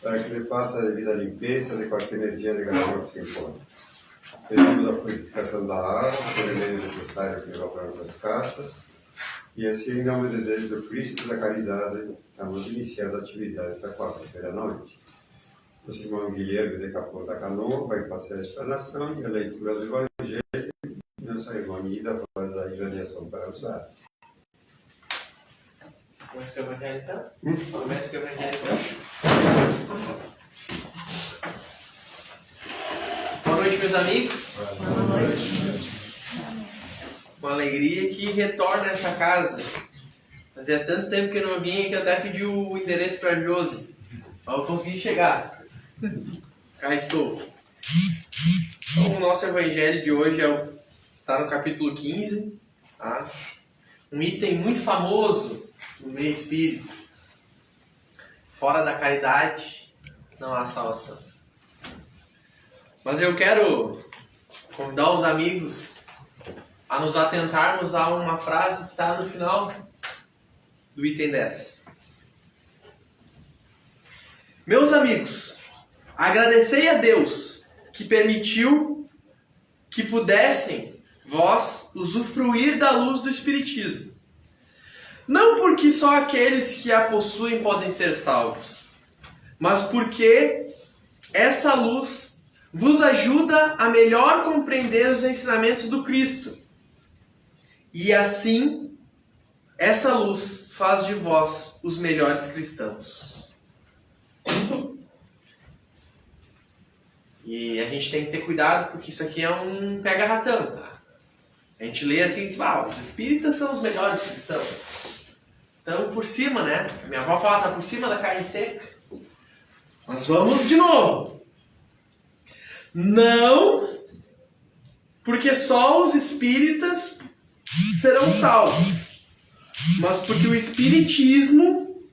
para que lhe faça a devida limpeza de qualquer energia negativa que se impõe. Pedimos a purificação da água, que é o meio necessário que evaporamos as castas, e assim, em nome de Deus, do Cristo da Caridade, estamos iniciando a atividade esta quarta-feira à noite. O irmão Guilherme de Capô da Canoa vai fazer a explanação e a leitura do Evangelho, e nossa irmã Nida faz a irradiação para os lares. Começa com o Evangelho então? Começa com o Evangelho então? Boa noite, meus amigos. Boa noite. Uma alegria que retorna a essa casa. Fazia tanto tempo que eu não vinha que eu até pedi o endereço para a Josi. Mas eu consegui chegar. Cá estou. Então, o nosso Evangelho de hoje está no capítulo 15. Tá? Um item muito famoso no meio espírita. Fora da caridade não há salvação. Mas eu quero convidar os amigos a nos atentarmos a uma frase que está no final do item 10. Meus amigos, agradecei a Deus que permitiu que pudessem vós usufruir da luz do Espiritismo. Não porque só aqueles que a possuem podem ser salvos, mas porque essa luz vos ajuda a melhor compreender os ensinamentos do Cristo. E assim, essa luz faz de vós os melhores cristãos. E a gente tem que ter cuidado, porque isso aqui é um pega-ratão. Tá? A gente lê assim e diz, os espíritas são os melhores cristãos. Então, por cima, né? Minha avó fala, tá por cima da carne seca. Mas vamos de novo. Não, porque só os espíritas serão salvos, mas porque o Espiritismo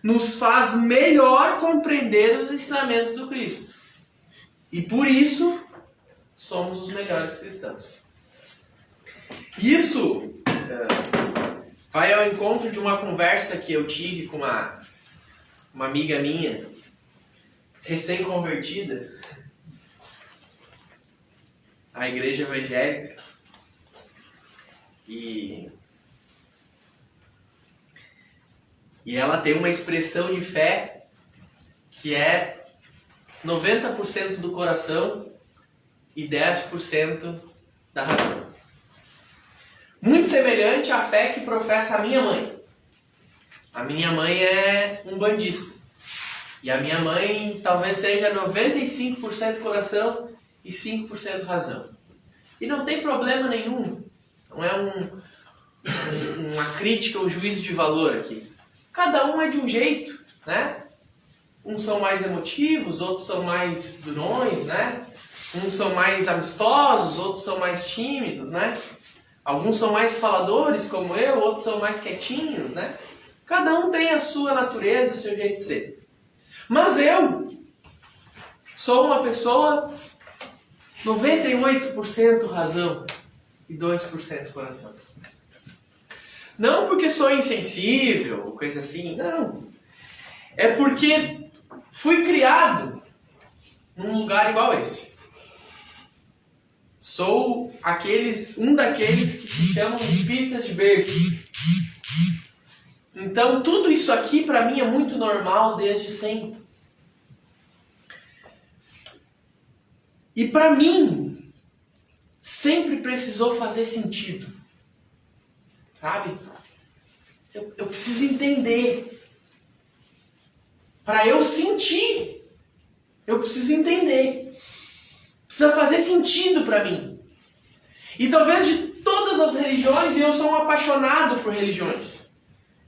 nos faz melhor compreender os ensinamentos do Cristo. E por isso, somos os melhores cristãos. Isso vai ao encontro de uma conversa que eu tive com uma amiga minha, recém-convertida, à igreja evangélica. E ela tem uma expressão de fé que é 90% do coração e 10% da razão. Muito semelhante à fé que professa a minha mãe. A minha mãe é umbandista. E a minha mãe talvez seja 95% coração e 5% razão. E não tem problema nenhum. Não é uma crítica ou juízo de valor aqui. Cada um é de um jeito, né? Uns são mais emotivos, outros são mais durões, né? Uns são mais amistosos, outros são mais tímidos, né? Alguns são mais faladores, como eu, outros são mais quietinhos, né? Cada um tem a sua natureza, o seu jeito de ser. Mas eu sou uma pessoa 98% razão e 2% coração. Não porque sou insensível, coisa assim, não. É porque fui criado num lugar igual a esse. Sou um daqueles que se chamam espíritas de berço. Então tudo isso aqui para mim é muito normal desde sempre. E para mim sempre precisou fazer sentido. Sabe? Eu preciso entender. Para eu sentir, eu preciso entender. Precisa fazer sentido para mim. E talvez de todas as religiões, eu sou um apaixonado por religiões.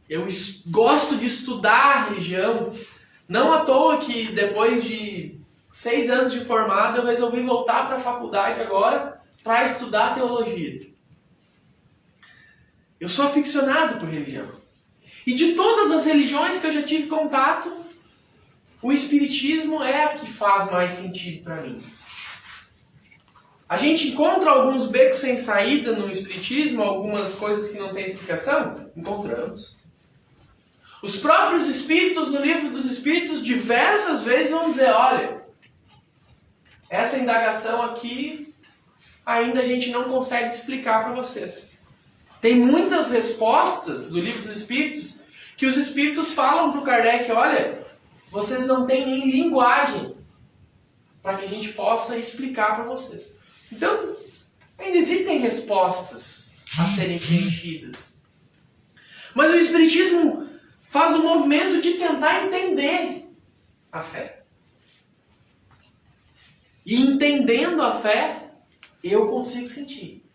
Eu gosto de estudar a religião. Não à toa que depois de 6 anos de formado, eu resolvi voltar para a faculdade agora para estudar teologia. Eu sou aficionado por religião. E de todas as religiões que eu já tive contato, o Espiritismo é a que faz mais sentido para mim. A gente encontra alguns becos sem saída no Espiritismo, algumas coisas que não têm explicação? Encontramos. Os próprios Espíritos, no livro dos Espíritos, diversas vezes vão dizer, olha, essa indagação aqui ainda a gente não consegue explicar para vocês. Tem muitas respostas do livro dos Espíritos que os Espíritos falam para o Kardec, olha, vocês não têm nem linguagem para que a gente possa explicar para vocês. Então, ainda existem respostas a serem preenchidas. Mas o Espiritismo faz o movimento de tentar entender a fé. E entendendo a fé, eu consigo sentir.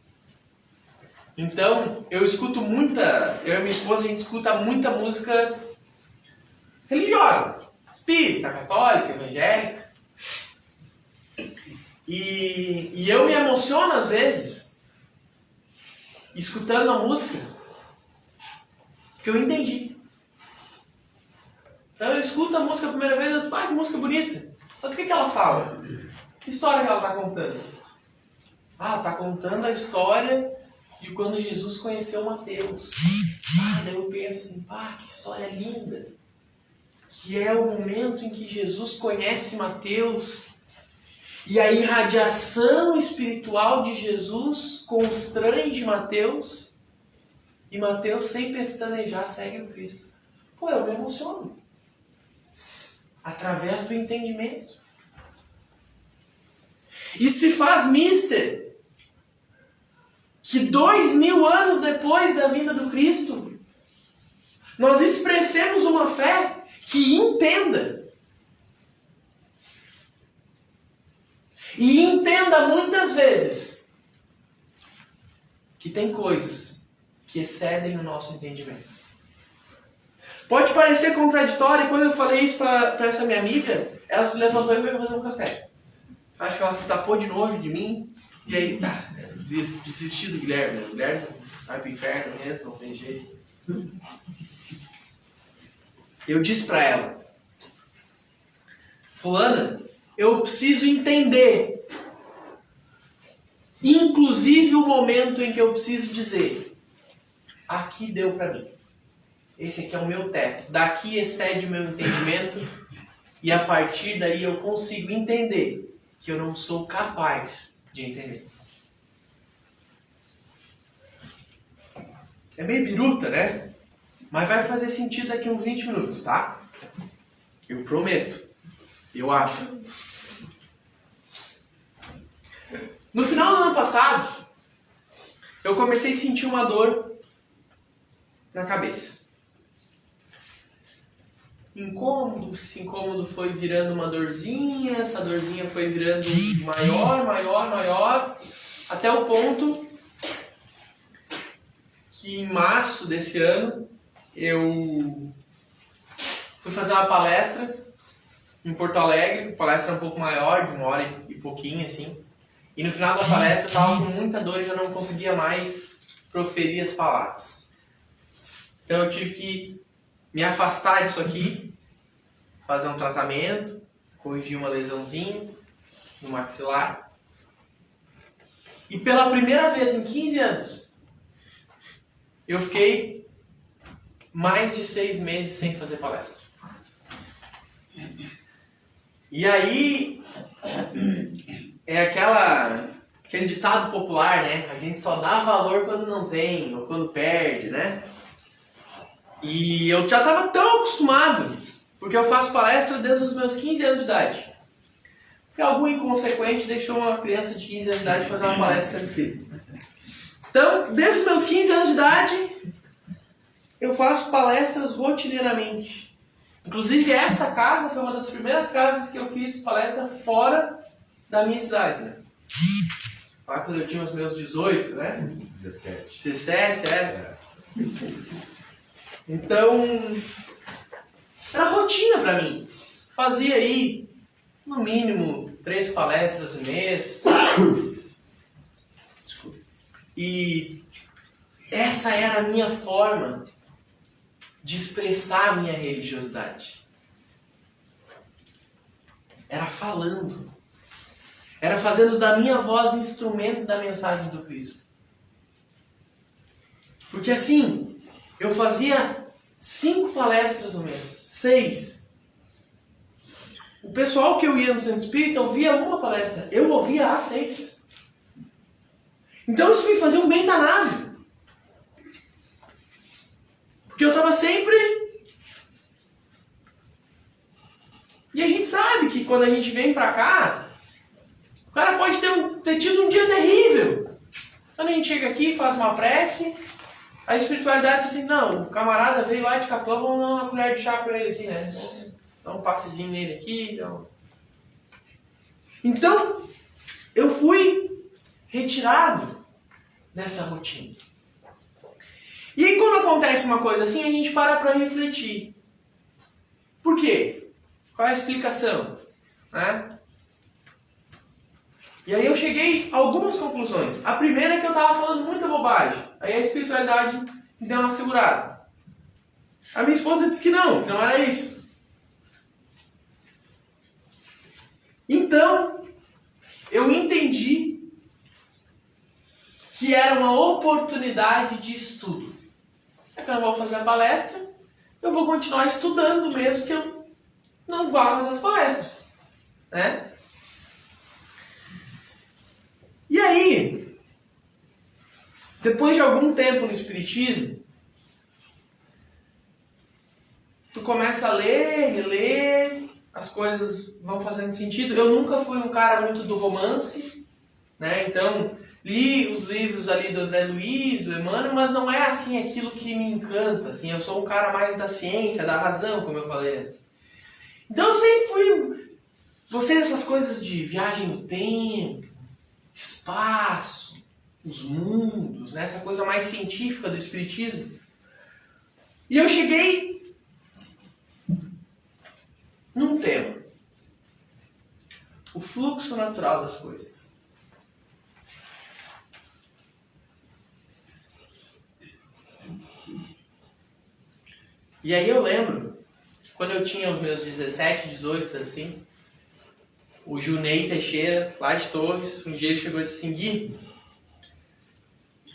Então, eu e minha esposa, a gente escuta muita música religiosa. Espírita, católica, evangélica. E eu me emociono às vezes, escutando a música, porque eu entendi. Então eu escuto a música a primeira vez e eu digo, que música bonita. Mas o que ela fala? Que história que ela está contando? Ela está contando a história de quando Jesus conheceu Mateus. Daí eu penso assim, que história linda. Que é o momento em que Jesus conhece Mateus. E a irradiação espiritual de Jesus constrange Mateus. E Mateus, sem pestanejar, segue o Cristo. Eu me emociono. Através do entendimento. E se faz mister que 2000 anos depois da vinda do Cristo, nós expressemos uma fé que entenda. E entenda muitas vezes que tem coisas que excedem o nosso entendimento. Pode parecer contraditório, e quando eu falei isso para essa minha amiga, ela se levantou e veio fazer um café. Acho que ela se tapou de novo de mim, e aí desisti do Guilherme. O Guilherme vai pro inferno mesmo, não tem jeito. Eu disse para ela, fulana, eu preciso entender, inclusive o momento em que eu preciso dizer, aqui deu para mim. Esse aqui é o meu teto. Daqui excede o meu entendimento e a partir daí eu consigo entender que eu não sou capaz de entender. É meio biruta, né? Mas vai fazer sentido daqui uns 20 minutos, tá? Eu prometo. Eu acho. No final do ano passado, eu comecei a sentir uma dor na cabeça. Incômodo, esse incômodo foi virando uma dorzinha, essa dorzinha foi virando maior, até o ponto que em março desse ano eu fui fazer uma palestra em Porto Alegre, palestra um pouco maior, de 1h e pouquinho assim, e no final da palestra eu estava com muita dor e já não conseguia mais proferir as palavras. Então eu tive que me afastar disso aqui, fazer um tratamento, corrigir uma lesãozinha no maxilar. E pela primeira vez em 15 anos, eu fiquei mais de 6 meses sem fazer palestra. E aí, é aquele ditado popular, né? A gente só dá valor quando não tem, ou quando perde, né? E eu já estava tão acostumado, porque eu faço palestra desde os meus 15 anos de idade. Porque algum inconsequente deixou uma criança de 15 anos de idade fazer uma palestra sendo espírita. Então, desde os meus 15 anos de idade, eu faço palestras rotineiramente. Inclusive, essa casa foi uma das primeiras casas que eu fiz palestra fora da minha cidade, né? Lá quando eu tinha os meus 18, né? 17, é. Então, era rotina para mim. Fazia aí, no mínimo, 3 palestras no mês. E essa era a minha forma de expressar a minha religiosidade. Era falando. Era fazendo da minha voz instrumento da mensagem do Cristo. Porque assim, eu fazia 5 palestras ou menos. 6. O pessoal que eu ia no Centro Espírita ouvia uma palestra. Eu ouvia as 6. Então isso me fazia um bem danado. Porque eu estava sempre... E a gente sabe que quando a gente vem pra cá, o cara pode ter tido um dia terrível. Quando a gente chega aqui, faz uma prece, a espiritualidade diz assim, não, o camarada veio lá de Capão, vamos dar uma colher de chá pra ele aqui, né? Dá um passezinho nele aqui. Então, eu fui retirado dessa rotina. E aí quando acontece uma coisa assim, a gente para refletir. Por quê? Qual é a explicação? Né? E aí eu cheguei a algumas conclusões. A primeira é que eu estava falando muita bobagem. Aí a espiritualidade me deu uma segurada. A minha esposa disse que não era isso. Então, eu entendi que era uma oportunidade de estudo. É que eu não vou fazer a palestra, eu vou continuar estudando mesmo que eu não gosto de fazer as palestras. Né? E aí, depois de algum tempo no Espiritismo, tu começa a ler, reler, as coisas vão fazendo sentido. Eu nunca fui um cara muito do romance, né? Então, li os livros ali do André Luiz, do Emmanuel, mas não é assim aquilo que me encanta. Assim, eu sou um cara mais da ciência, da razão, como eu falei antes. Então eu sempre fui... Gostei dessas coisas de viagem no tempo, espaço, os mundos, né? Essa coisa mais científica do Espiritismo. E eu cheguei num tema. O fluxo natural das coisas. E aí eu lembro, quando eu tinha os meus 17, 18, assim, o Junei Teixeira, lá de Torres, um dia ele chegou e disse assim, Gui,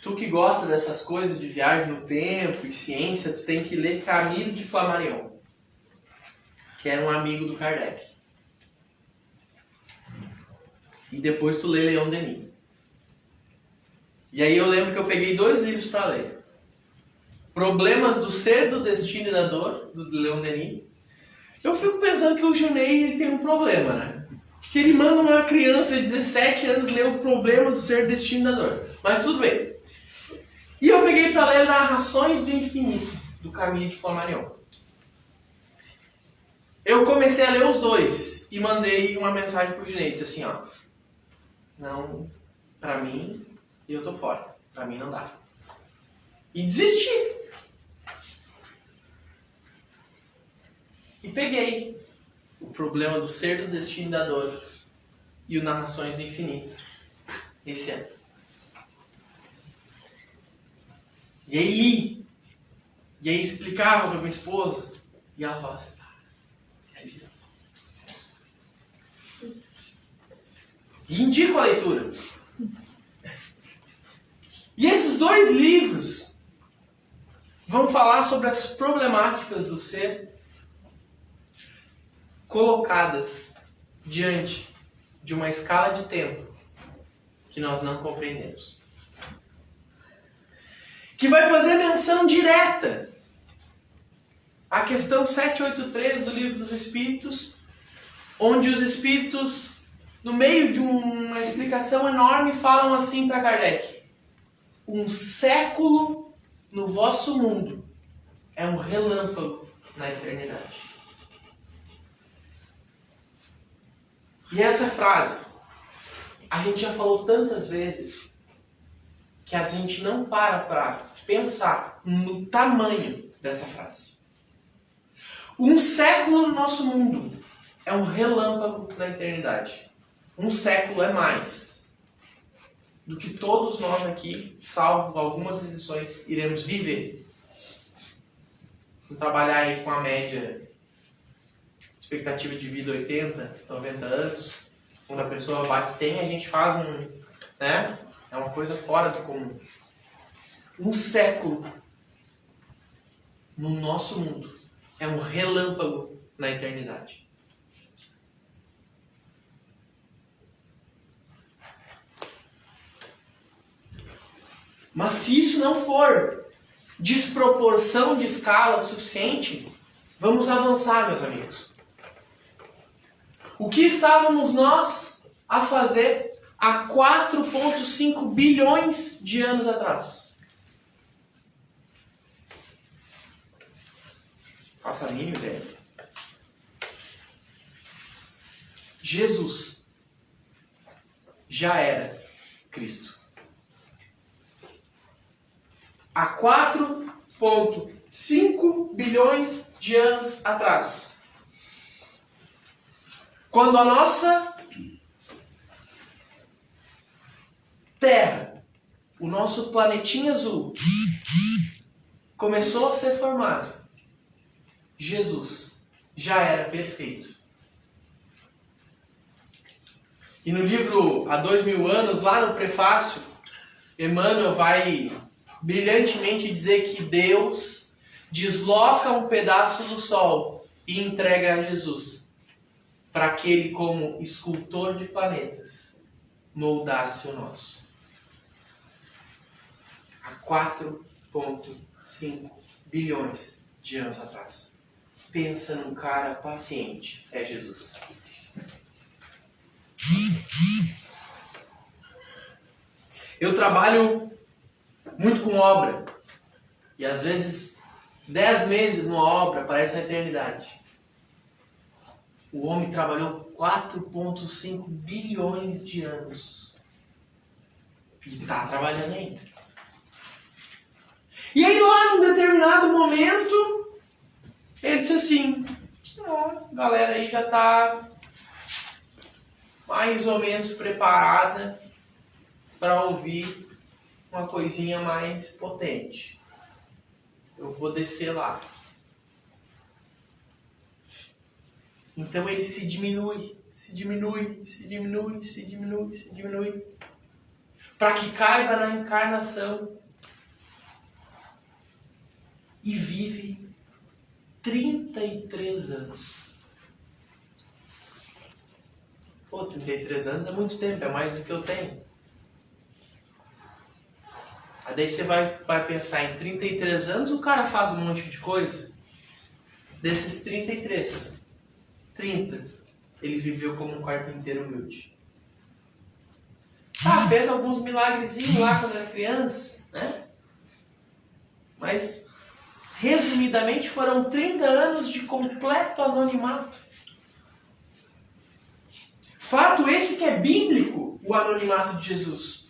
tu que gosta dessas coisas de viagem no tempo e ciência, tu tem que ler Camille de Flammarion, que era um amigo do Kardec. E depois tu lê Leon Denis. E aí eu lembro que eu peguei 2 livros para ler. Problemas do Ser, do Destino e da Dor, do Leon Denis. Eu fico pensando que o Junei ele tem um problema, né? Que ele manda uma criança de 17 anos ler o Problema do Ser, do Destino e da Dor. Mas tudo bem. E eu peguei para ler Narrações do Infinito, do Camille de Flammarion. Eu comecei a ler os 2 e mandei uma mensagem pro Junei, disse assim, ó, não, pra mim, eu tô fora, pra mim não dá. E desisti. E peguei o Problema do Ser, do Destino e da Dor e o Narrações do Infinito esse ano. E aí explicava pra minha esposa e ela falava assim, e indico a leitura. E esses 2 livros vão falar sobre as problemáticas do ser colocadas diante de uma escala de tempo que nós não compreendemos. Que vai fazer menção direta à questão 783 do Livro dos Espíritos, onde os Espíritos, no meio de uma explicação enorme, falam assim para Kardec, um século no vosso mundo é um relâmpago na eternidade. E essa frase, a gente já falou tantas vezes que a gente não para pensar no tamanho dessa frase. Um século no nosso mundo é um relâmpago na eternidade. Um século é mais do que todos nós aqui, salvo algumas exceções, iremos viver. Vamos trabalhar aí com a média, expectativa de vida 80, 90 anos. Quando a pessoa bate 100, a gente faz né? É uma coisa fora do comum. Um século no nosso mundo é um relâmpago na eternidade. Mas se isso não for desproporção de escala suficiente, vamos avançar, meus amigos. O que estávamos nós a fazer há 4,5 bilhões de anos atrás? Faça a mínima ideia. Jesus já era Cristo. Há 4,5 bilhões de anos atrás. Quando a nossa Terra, o nosso planetinha azul, começou a ser formado, Jesus já era perfeito. E no livro Há 2000 anos, lá no prefácio, Emmanuel vai brilhantemente dizer que Deus desloca um pedaço do sol e entrega a Jesus, para que ele, como escultor de planetas, moldasse o nosso. Há 4,5 bilhões de anos atrás. Pensa num cara paciente, é Jesus. Eu trabalho muito com obra. E às vezes 10 meses numa obra parece uma eternidade. O homem trabalhou 4,5 bilhões de anos. E está trabalhando ainda. E aí lá num determinado momento, ele disse assim, a galera aí já está mais ou menos preparada para ouvir uma coisinha mais potente. Eu vou descer lá. Então ele se diminui, para que caiba na encarnação e vive 33 anos. Pô, 33 anos é muito tempo, é mais do que eu tenho. Aí daí você vai pensar, em 33 anos o cara faz um monte de coisa. Desses 30 ele viveu como um carpinteiro humilde. Fez alguns milagrezinhos lá quando era criança, né? Mas, resumidamente, foram 30 anos de completo anonimato. Fato esse que é bíblico, o anonimato de Jesus.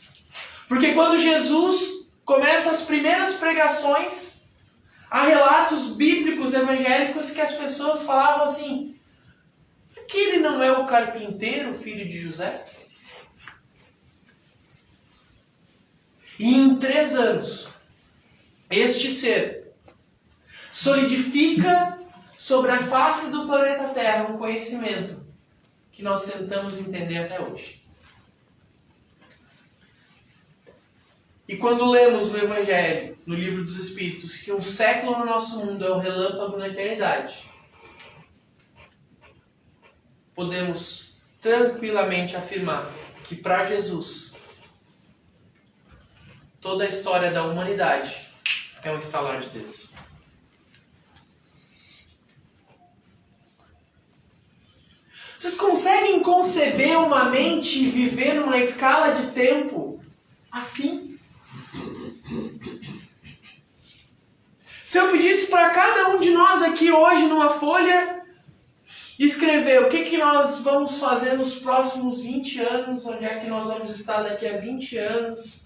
Porque quando Jesus começa as primeiras pregações, há relatos bíblicos, evangélicos, que as pessoas falavam assim, que ele não é o carpinteiro, filho de José? E em 3 anos, este ser solidifica sobre a face do planeta Terra um conhecimento que nós tentamos entender até hoje. E quando lemos no Evangelho, no Livro dos Espíritos, que um século no nosso mundo é um relâmpago na eternidade, podemos tranquilamente afirmar que para Jesus, toda a história da humanidade é um estalar de Deus. Vocês conseguem conceber uma mente viver numa escala de tempo assim? Se eu pedisse para cada um de nós aqui hoje numa folha escrever o que nós vamos fazer nos próximos 20 anos, onde é que nós vamos estar daqui a 20 anos,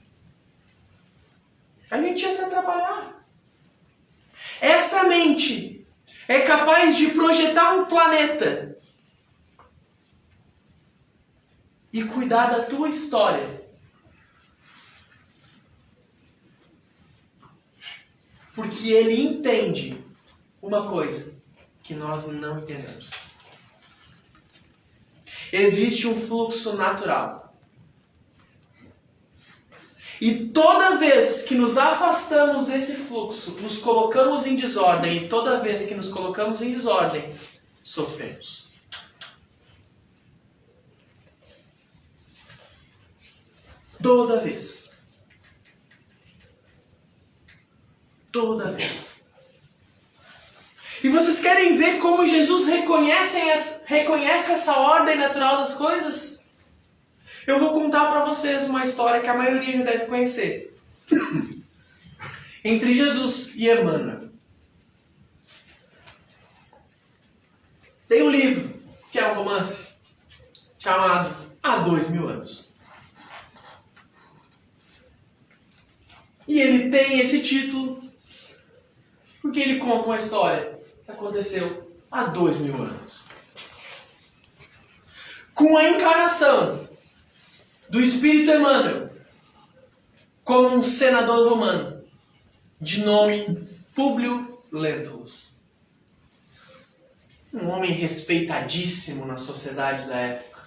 a gente ia se atrapalhar. Essa mente é capaz de projetar um planeta e cuidar da tua história. Porque ele entende uma coisa que nós não entendemos. Existe um fluxo natural. E toda vez que nos afastamos desse fluxo, nos colocamos em desordem. E toda vez que nos colocamos em desordem, sofremos. Toda vez. Toda vez. E vocês querem ver como Jesus reconhece essa ordem natural das coisas? Eu vou contar para vocês uma história que a maioria já deve conhecer. Entre Jesus e Emmanuel. Tem um livro, que é um romance, chamado Há 2000 Anos. E ele tem esse título porque ele conta uma história que aconteceu há 2000 anos. Com a encarnação do Espírito Emmanuel como um senador romano de nome Públio Lentulus. Um homem respeitadíssimo na sociedade da época.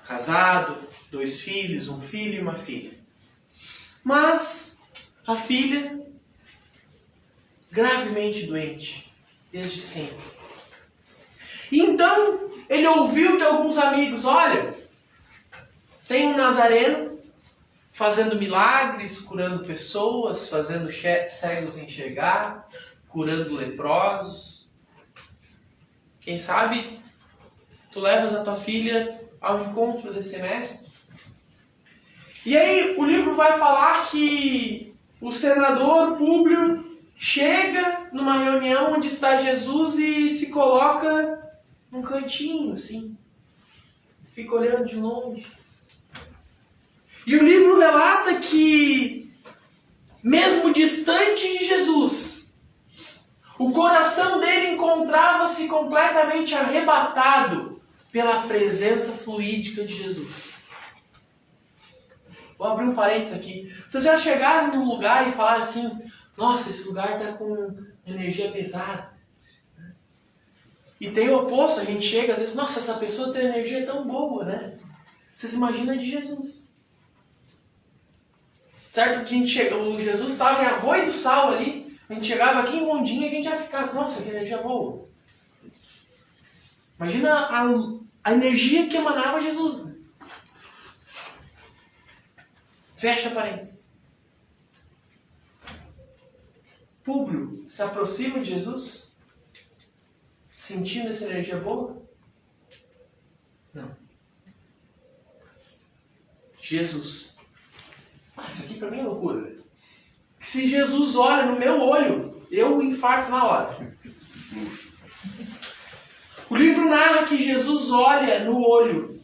Casado, 2 filhos, um filho e uma filha. Mas a filha gravemente doente, desde sempre. E então ele ouviu de alguns amigos, olha, tem um nazareno fazendo milagres, curando pessoas, fazendo cegos enxergar, curando leprosos. Quem sabe tu levas a tua filha ao encontro desse mestre? E aí o livro vai falar que o senador Públio chega numa reunião onde está Jesus e se coloca num cantinho, assim. Fica olhando de longe. E o livro relata que, mesmo distante de Jesus, o coração dele encontrava-se completamente arrebatado pela presença fluídica de Jesus. Vou abrir um parênteses aqui. Vocês já chegaram num lugar e falaram assim, nossa, esse lugar está com energia pesada. E tem o oposto, a gente chega às vezes, nossa, essa pessoa tem energia tão boa, né? Vocês imaginam de Jesus. Certo? Que a gente chega, o Jesus estava em Arroio do Sal ali, a gente chegava aqui em Rondinha e a gente já ficava, nossa, que energia boa. Imagina a energia que emanava Jesus. Né? Fecha parênteses. Públio se aproxima de Jesus, sentindo essa energia boa? Não. Jesus. Isso aqui pra mim é loucura. Se Jesus olha no meu olho, eu infarto na hora. O livro narra que Jesus olha no olho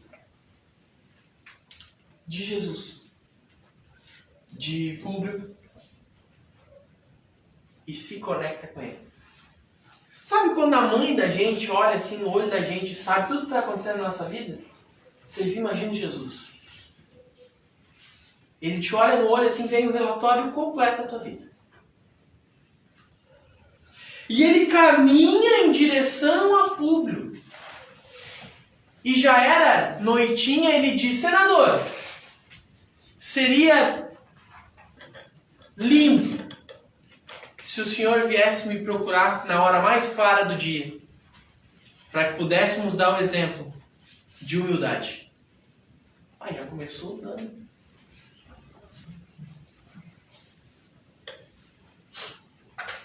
de Jesus, de Públio, e se conecta com ele. Sabe quando a mãe da gente olha assim no olho da gente e sabe tudo que está acontecendo na nossa vida? Vocês imaginam Jesus. Ele te olha no olho assim, vem o relatório completo da tua vida. E ele caminha em direção a Públio. E já era noitinha, ele diz, senador, seria lindo se o senhor viesse me procurar na hora mais clara do dia, para que pudéssemos dar o exemplo de humildade. Já começou dando.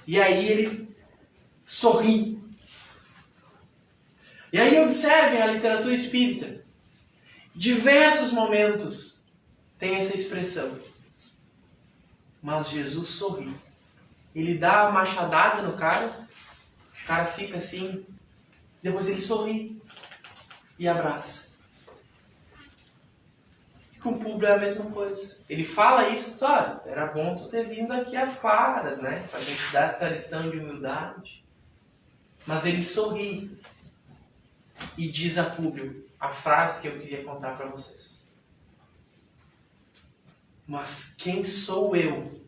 E aí ele sorri. E aí observem a literatura espírita. Diversos momentos tem essa expressão. Mas Jesus sorri. Ele dá uma machadada no cara, o cara fica assim, depois ele sorri e abraça. E com o Públio é a mesma coisa. Ele fala isso, olha, era bom tu ter vindo aqui às claras, né? Pra gente dar essa lição de humildade. Mas ele sorri e diz a Públio a frase que eu queria contar para vocês. Mas quem sou eu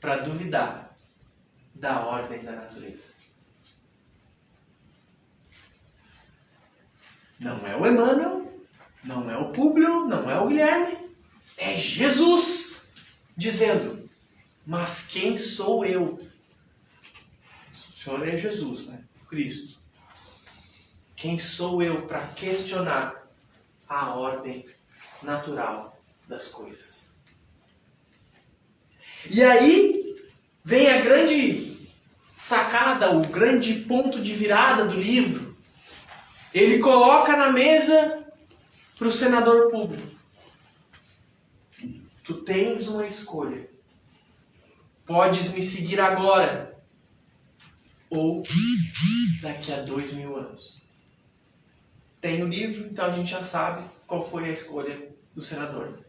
para duvidar da ordem da natureza? Não é o Emmanuel, não é o Públio, não é o Guilherme, É Jesus dizendo, mas quem sou eu? O Senhor é Jesus, né? Cristo. Quem sou eu para questionar a ordem natural das coisas? E aí vem a grande sacada, o grande ponto de virada do livro. Ele coloca na mesa para o senador público. Tu tens uma escolha. Podes me seguir agora ou daqui a 2000 anos. Tem o livro, então a gente já sabe qual foi a escolha do senador.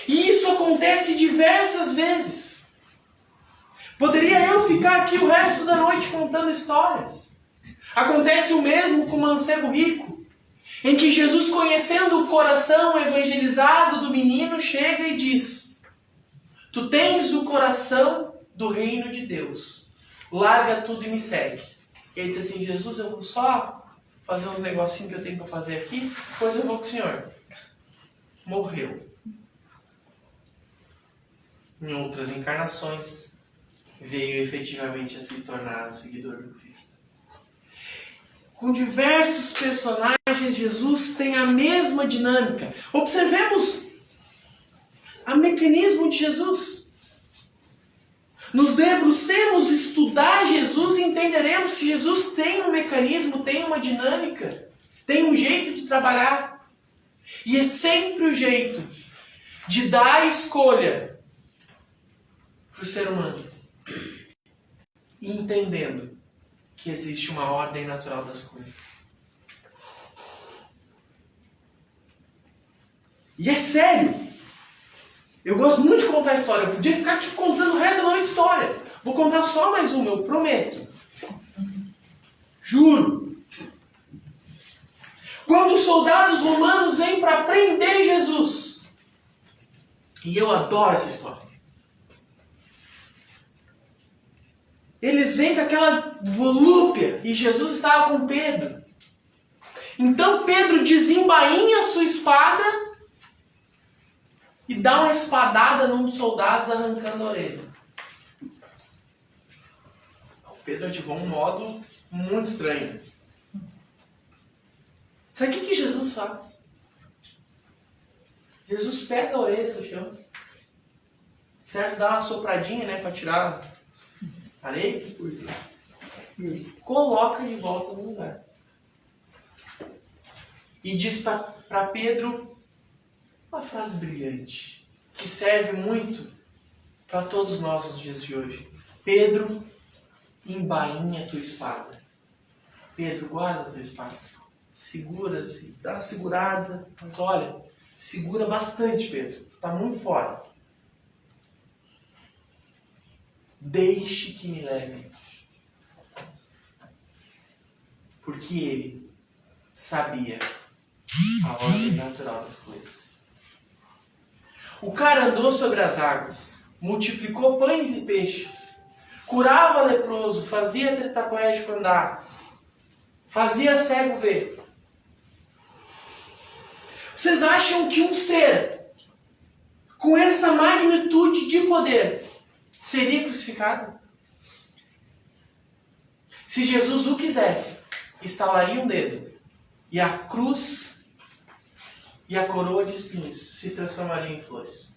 E isso acontece diversas vezes. Poderia eu ficar aqui o resto da noite contando histórias. Acontece o mesmo com o mancebo rico, em que Jesus, conhecendo o coração evangelizado do menino, chega e diz: tu tens o coração do reino de Deus. Larga tudo e me segue. E ele diz assim: Jesus, eu vou só fazer uns negocinhos que eu tenho para fazer aqui, depois eu vou com o Senhor. Morreu. Em outras encarnações, veio efetivamente a se tornar um seguidor do Cristo. Com diversos personagens, Jesus tem a mesma dinâmica. Observemos o mecanismo de Jesus. Nos debrucemos estudar Jesus e entenderemos que Jesus tem um mecanismo, tem uma dinâmica, tem um jeito de trabalhar. E é sempre o jeito de dar a escolha para o ser humano, entendendo que existe uma ordem natural das coisas. E é sério. Eu gosto muito de contar a história. Eu podia ficar aqui contando o resto da noite história. Vou contar só mais uma, eu prometo. Juro. Quando os soldados romanos vêm para prender Jesus. E eu adoro essa história. Eles vêm com aquela volúpia e Jesus estava com Pedro. Então Pedro desembainha sua espada e dá uma espadada num dos soldados, arrancando a orelha. O Pedro ativou um modo muito estranho. Sabe o que Jesus faz? Jesus pega a orelha do chão, certo? Dá uma sopradinha, né, para tirar areia, coloca de volta no lugar. E diz para Pedro uma frase brilhante, que serve muito para todos nós nos dias de hoje. Pedro, embainha a tua espada. Pedro, guarda a tua espada. Segura, dá uma segurada. Mas olha, segura bastante, Pedro. Está muito fora. Deixe que me leve. Porque ele sabia a ordem natural das coisas. O cara andou sobre as águas, multiplicou pães e peixes, curava leproso, fazia tetraplégico andar, fazia cego ver. Vocês acham que um ser com essa magnitude de poder seria crucificado? Se Jesus o quisesse, estalaria um dedo e a cruz e a coroa de espinhos se transformariam em flores.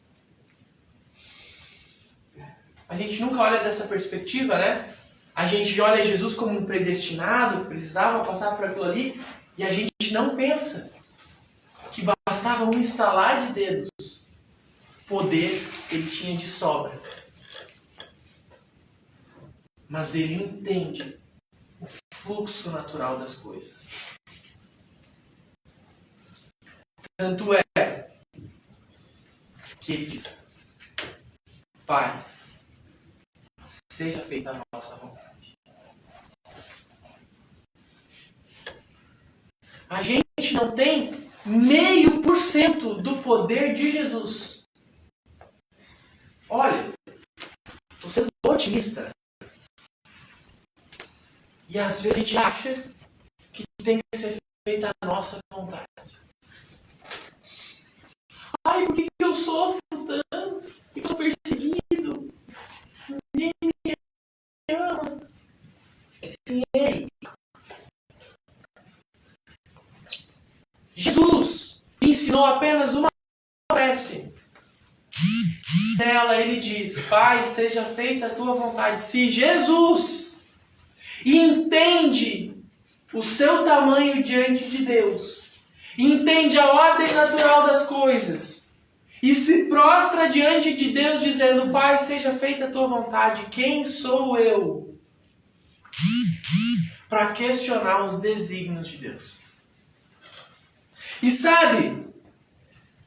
A gente nunca olha dessa perspectiva, né? A gente olha Jesus como um predestinado que precisava passar por aquilo ali, e a gente não pensa que bastava um estalar de dedos. Poder ele tinha de sobra. Mas ele entende o fluxo natural das coisas. Tanto é que ele diz: Pai, seja feita a vossa vontade. A gente não tem 0,5% do poder de Jesus. Olha, estou sendo otimista. E às vezes a gente acha que tem que ser feita a nossa vontade. Pai, por que eu sofro tanto? Eu sou perseguido. Ninguém me ama. Sim, Ele. Jesus ensinou apenas uma prece. Nela ele diz: Pai, seja feita a tua vontade. Se Jesus entende o seu tamanho diante de Deus, entende a ordem natural das coisas e se prostra diante de Deus dizendo: Pai, seja feita a tua vontade, quem sou eu para questionar os desígnios de Deus? E sabe,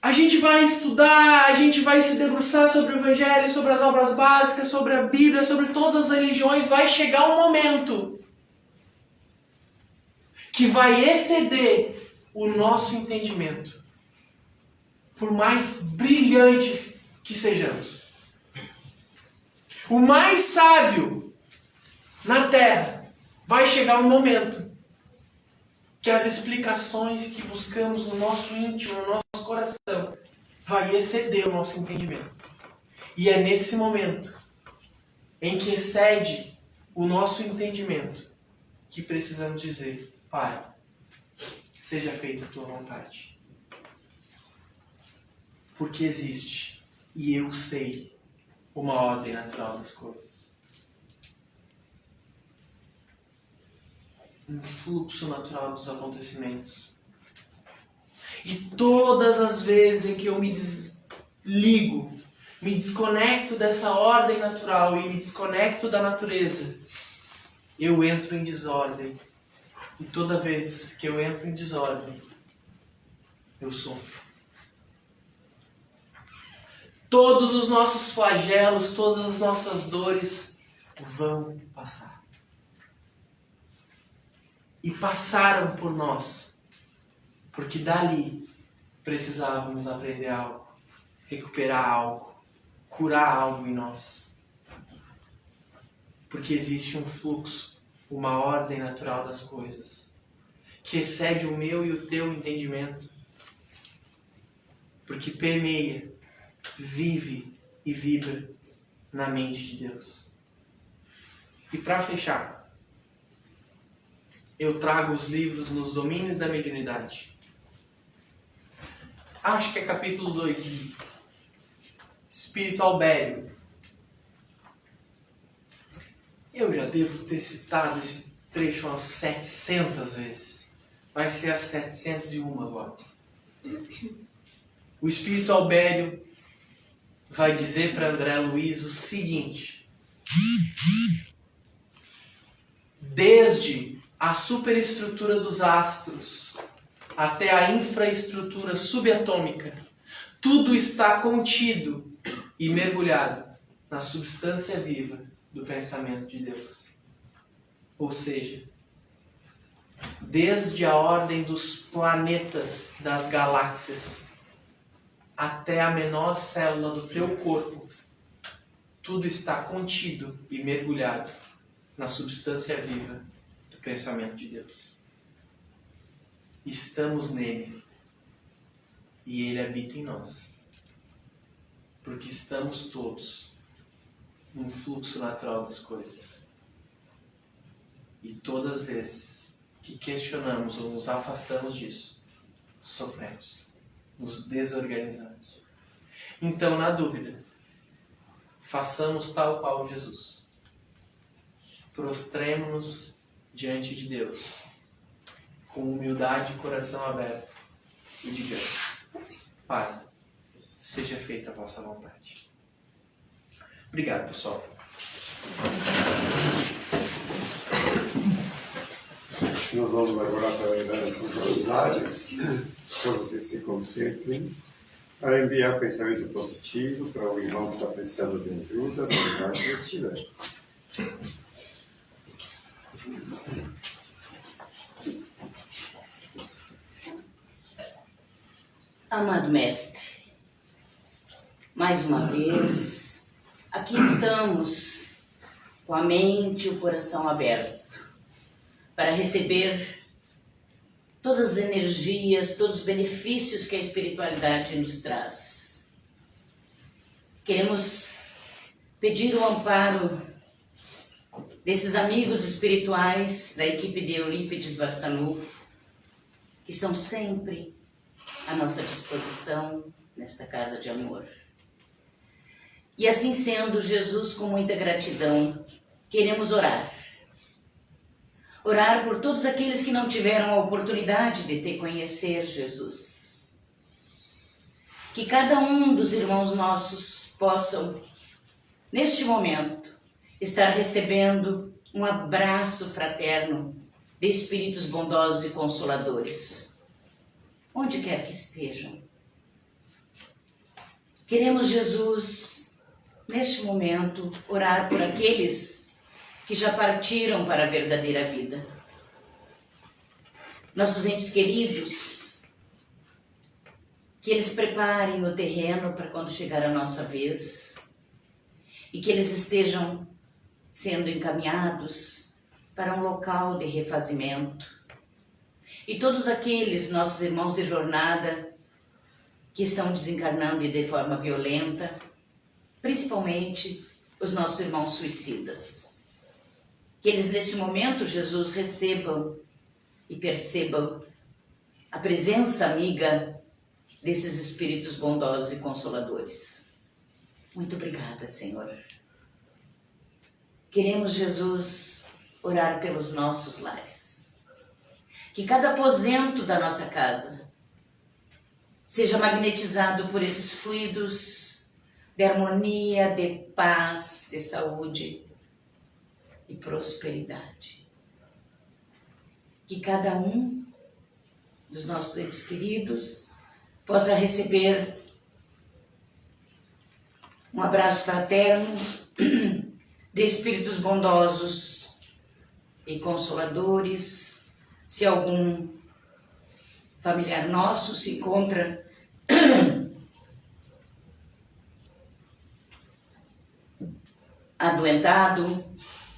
a gente vai estudar, a gente vai se debruçar sobre o Evangelho, sobre as obras básicas, sobre a Bíblia, sobre todas as religiões. Vai chegar um momento que vai exceder o nosso entendimento, por mais brilhantes que sejamos. O mais sábio na Terra vai chegar um momento que as explicações que buscamos no nosso íntimo, no nosso coração, vai exceder o nosso entendimento. E é nesse momento em que excede o nosso entendimento que precisamos dizer: Pai, seja feita a tua vontade. Porque existe, e eu sei, uma ordem natural das coisas. Um fluxo natural dos acontecimentos. E todas as vezes em que eu me desligo, me desconecto dessa ordem natural e me desconecto da natureza, eu entro em desordem. E toda vez que eu entro em desordem, eu sofro. Todos os nossos flagelos, todas as nossas dores vão passar. E passaram por nós, porque dali precisávamos aprender algo, recuperar algo, curar algo em nós. Porque existe um fluxo, uma ordem natural das coisas, que excede o meu e o teu entendimento, porque permeia, vive e vibra na mente de Deus. E para fechar, eu trago os livros Nos Domínios da Mediunidade. Acho que é capítulo 2. Espírito Albério. Eu já devo ter citado esse trecho umas 700 vezes. Vai ser a 701 agora. O Espírito Albério vai dizer para André Luiz o seguinte: desde a superestrutura dos astros até a infraestrutura subatômica, tudo está contido e mergulhado na substância viva do pensamento de Deus. Ou seja, desde a ordem dos planetas das galáxias até a menor célula do teu corpo, tudo está contido e mergulhado na substância viva do pensamento de Deus. Estamos nele e ele habita em nós, porque estamos todos num fluxo natural das coisas. E todas as vezes que questionamos ou nos afastamos disso, sofremos, nos desorganizamos. Então, na dúvida, façamos tal qual Jesus. Prostremo-nos diante de Deus, com humildade e coração aberto, e digamos: Pai, seja feita a vossa vontade. Obrigado, pessoal. Nós vamos agora para as curiosidades, para vocês se concentrem, para enviar pensamento positivo para o irmão que está precisando de ajuda, no lugar que estiver. Amado Mestre, mais uma vez, aqui estamos com a mente e o coração aberto para receber todas as energias, todos os benefícios que a espiritualidade nos traz. Queremos pedir o amparo desses amigos espirituais da equipe de Eurípides Barçanufo, que estão sempre à nossa disposição nesta casa de amor. E assim sendo, Jesus, com muita gratidão, queremos orar. Orar por todos aqueles que não tiveram a oportunidade de te conhecer, Jesus. Que cada um dos irmãos nossos possam, neste momento, estar recebendo um abraço fraterno de espíritos bondosos e consoladores, onde quer que estejam. Queremos, Jesus, neste momento, orar por aqueles que já partiram para a verdadeira vida. Nossos entes queridos, que eles preparem o terreno para quando chegar a nossa vez e que eles estejam sendo encaminhados para um local de refazimento. E todos aqueles nossos irmãos de jornada que estão desencarnando de forma violenta, principalmente os nossos irmãos suicidas. Que eles neste momento, Jesus, recebam e percebam a presença amiga desses espíritos bondosos e consoladores. Muito obrigada, Senhor. Queremos, Jesus, orar pelos nossos lares. Que cada aposento da nossa casa seja magnetizado por esses fluidos de harmonia, de paz, de saúde e prosperidade. Que cada um dos nossos entes queridos possa receber um abraço fraterno de espíritos bondosos e consoladores. Se algum familiar nosso se encontra adoentado,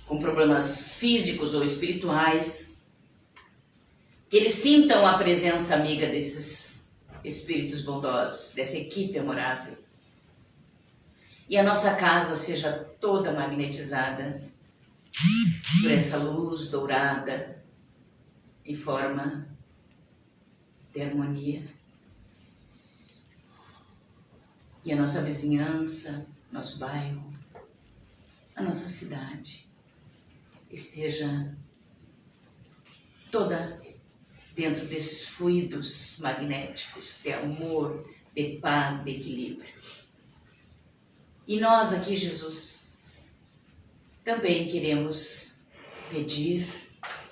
com problemas físicos ou espirituais, que eles sintam a presença amiga desses espíritos bondosos, dessa equipe amorável. E a nossa casa seja toda magnetizada por essa luz dourada em forma de harmonia. E a nossa vizinhança, nosso bairro, a nossa cidade esteja toda dentro desses fluidos magnéticos de amor, de paz, de equilíbrio. E nós aqui, Jesus, também queremos pedir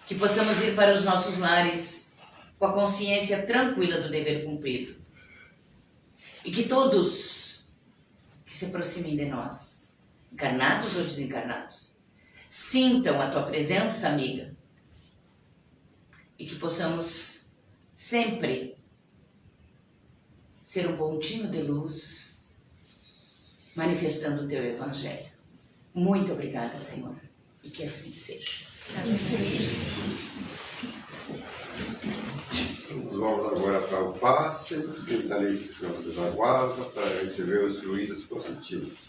que possamos ir para os nossos lares com a consciência tranquila do dever cumprido. E que todos que se aproximem de nós, encarnados ou desencarnados, sintam a tua presença amiga. E que possamos sempre ser um pontinho de luz manifestando o teu evangelho. Muito obrigada, Senhor, e que assim seja. Vamos agora para o passe, que está ali que nos aguarda para receber os fluidos positivos.